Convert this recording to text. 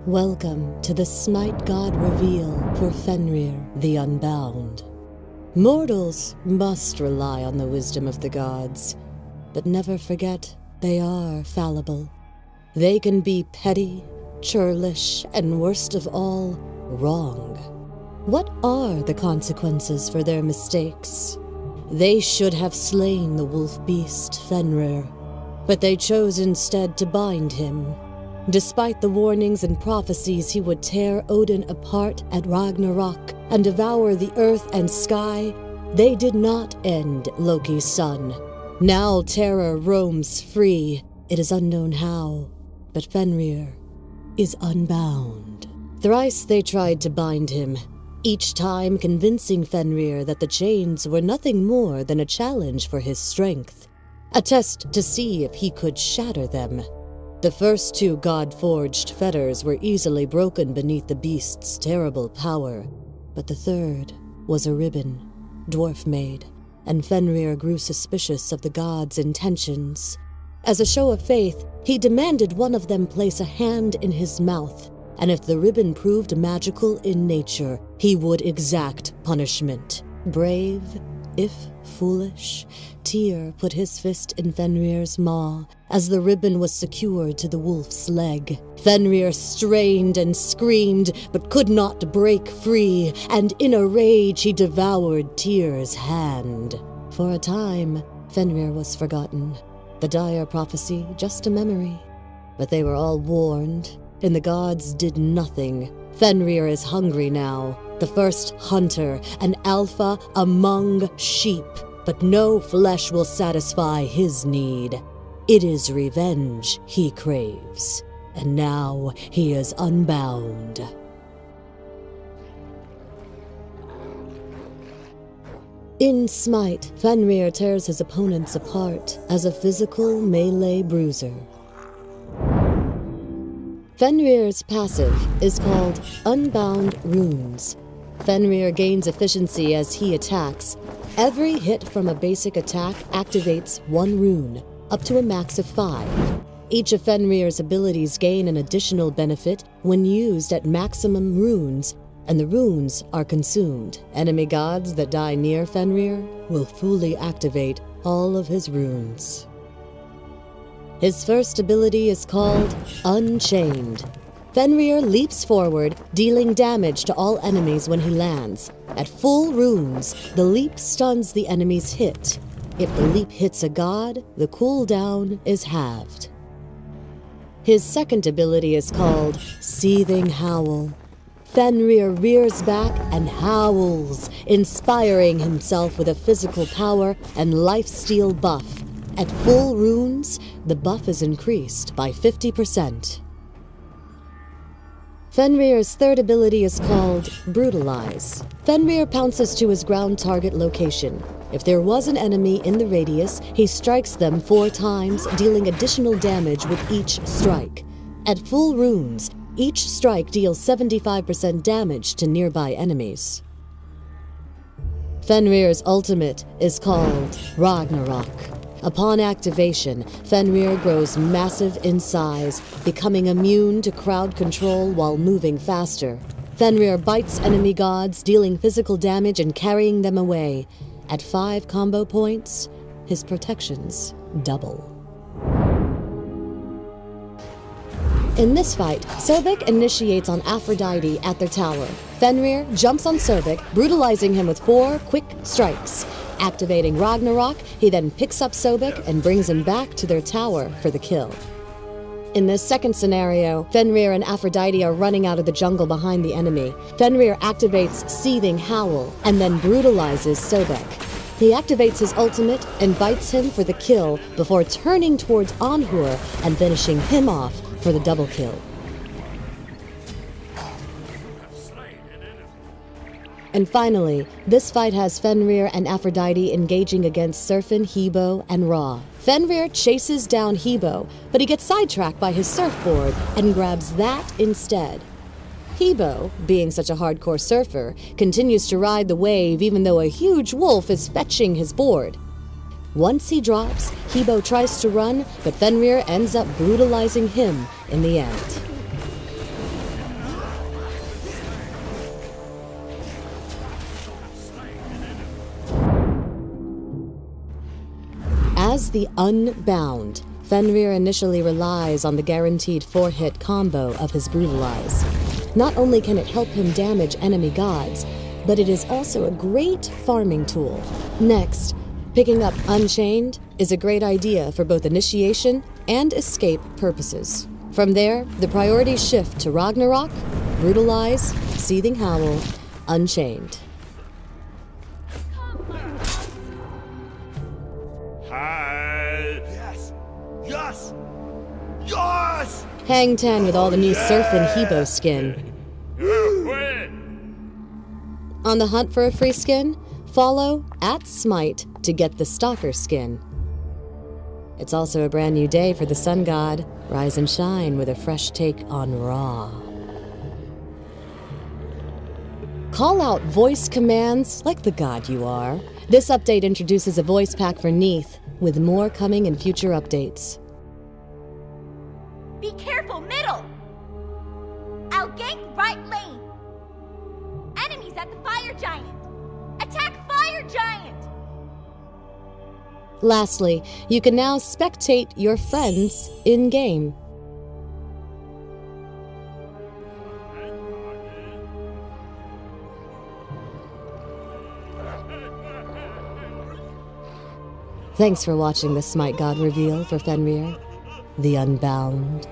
Welcome to the Smite God Reveal for Fenrir the Unbound. Mortals must rely on the wisdom of the gods, but never forget they are fallible. They can be petty, churlish, and worst of all, wrong. What are the consequences for their mistakes? They should have slain the wolf beast Fenrir, but they chose instead to bind him. Despite the warnings and prophecies he would tear Odin apart at Ragnarok and devour the earth and sky, they did not end Loki's son. Now terror roams free. It is unknown how, but Fenrir is unbound. Thrice they tried to bind him, each time convincing Fenrir that the chains were nothing more than a challenge for his strength, a test to see if he could shatter them. The first two god-forged fetters were easily broken beneath the beast's terrible power, but the third was a ribbon, dwarf-made, and Fenrir grew suspicious of the god's intentions. As a show of faith, he demanded one of them place a hand in his mouth, and if the ribbon proved magical in nature, he would exact punishment. Brave, if foolish, Tyr put his fist in Fenrir's maw as the ribbon was secured to the wolf's leg. Fenrir strained and screamed, but could not break free, and in a rage he devoured Tyr's hand. For a time, Fenrir was forgotten, the dire prophecy just a memory. But they were all warned, and the gods did nothing. Fenrir is hungry now, the first hunter, an alpha among sheep, but no flesh will satisfy his need. It is revenge he craves, and now he is unbound. In Smite, Fenrir tears his opponents apart as a physical melee bruiser. Fenrir's passive is called Unbound Runes. Fenrir gains efficiency as he attacks. Every hit from a basic attack activates one rune, up to a max of 5. Each of Fenrir's abilities gain an additional benefit when used at maximum runes, and the runes are consumed. Enemy gods that die near Fenrir will fully activate all of his runes. His first ability is called Unchained. Fenrir leaps forward, dealing damage to all enemies when he lands. At full runes, the leap stuns the enemy's hit. If the leap hits a god, the cooldown is halved. His second ability is called Seething Howl. Fenrir rears back and howls, inspiring himself with a physical power and lifesteal buff. At full runes, the buff is increased by 50%. Fenrir's third ability is called Brutalize. Fenrir pounces to his ground target location. If there was an enemy in the radius, he strikes them 4 times, dealing additional damage with each strike. At full runes, each strike deals 75% damage to nearby enemies. Fenrir's ultimate is called Ragnarok. Upon activation, Fenrir grows massive in size, becoming immune to crowd control while moving faster. Fenrir bites enemy gods, dealing physical damage and carrying them away. At 5 combo points, his protections double. In this fight, Sobek initiates on Aphrodite at their tower. Fenrir jumps on Sobek, brutalizing him with 4 quick strikes. Activating Ragnarok, he then picks up Sobek and brings him back to their tower for the kill. In this second scenario, Fenrir and Aphrodite are running out of the jungle behind the enemy. Fenrir activates Seething Howl and then brutalizes Sobek. He activates his ultimate and bites him for the kill before turning towards Anhur and finishing him off for the double kill. And finally, this fight has Fenrir and Aphrodite engaging against Surfin, Hebo, and Ra. Fenrir chases down Hebo, but he gets sidetracked by his surfboard and grabs that instead. Hebo, being such a hardcore surfer, continues to ride the wave even though a huge wolf is fetching his board. Once he drops, Hebo tries to run, but Fenrir ends up brutalizing him in the end. As the Unbound, Fenrir initially relies on the guaranteed 4-hit combo of his Brutalize. Not only can it help him damage enemy gods, but it is also a great farming tool. Next, picking up Unchained is a great idea for both initiation and escape purposes. From there, the priorities shift to Ragnarok, Brutalize, Seething Howl, Unchained. Hi! Yes! Yes! Yes! Hang 10 with all the new Surf and Hebo skin. On the hunt for a free skin? Follow @Smite to get the Stalker skin. It's also a brand new day for the Sun God. Rise and shine with a fresh take on Raw. Call out voice commands like the god you are. This update introduces a voice pack for Neath, with more coming in future updates. Be careful, middle! I'll gank right lane. Enemies at the fire giant. Attack fire giant! Lastly, you can now spectate your friends in-game. Thanks for watching the Smite God Reveal for Fenrir the Unbound.